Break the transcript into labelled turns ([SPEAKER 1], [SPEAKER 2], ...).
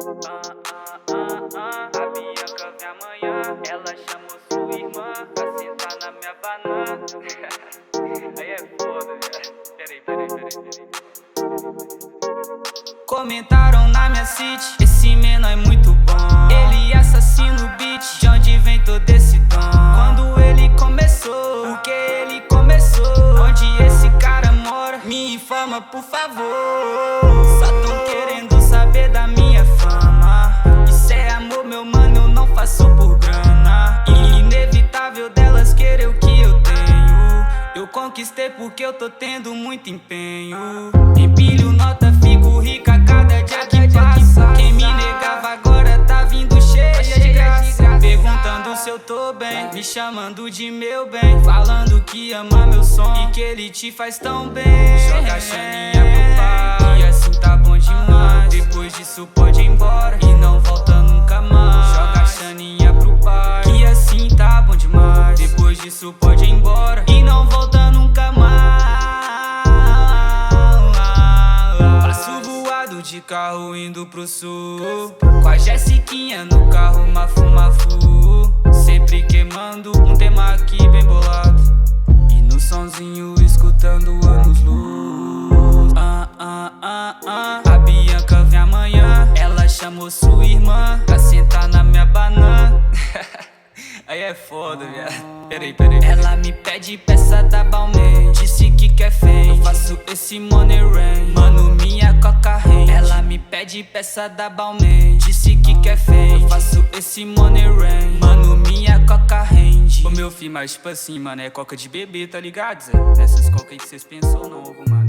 [SPEAKER 1] A Bianca vem amanhã, ela chamou sua irmã pra sentar na minha banana. Aí é foda, velho. Peraí. Comentaram na minha city, esse menor é muito bom. Ele assassina o beat, de onde vem todo esse dom? Quando ele começou, o que ele começou? Onde esse cara mora? Me informa, por favor. Só tão querendo saber da minha fama. Isso é amor, meu mano, eu não faço por grana. Inevitável delas querer o que eu tenho. Eu conquistei porque eu tô tendo muito empenho. Empilho nota, fico rica cada dia que passa. Quem me negava agora tá vindo cheia de graça. Perguntando se eu tô bem, me chamando de meu bem, falando que ama meu som e que ele te faz tão bem. Joga a chaninha pro pai, e assim tá bom demais. Depois disso pode ir embora e não volta nunca mais. Joga a chaninha pro pai, e assim tá bom demais. Depois disso pode ir embora e não volta nunca mais. Passo voado de carro indo pro sul, com a Jessiquinha no carro, mafu. Sempre queimando um tema aqui bem bolado, e no sonzinho escutando anos-luz. A Bianca vem amanhã, ela chamou sua irmã pra sentar na minha banana. Aí é foda, viado. Peraí. Ela me pede peça da Balmain, disse que quer fame. Eu faço esse money rain, mano, minha coca rende. Ela me pede peça da Balmain, disse que quer fame. Eu faço esse money rain, mano, minha coca rende. Ô meu filho, mas tipo assim, mano, é coca de bebê, tá ligado, Zé? Essas coca aí que vocês pensam novo, mano.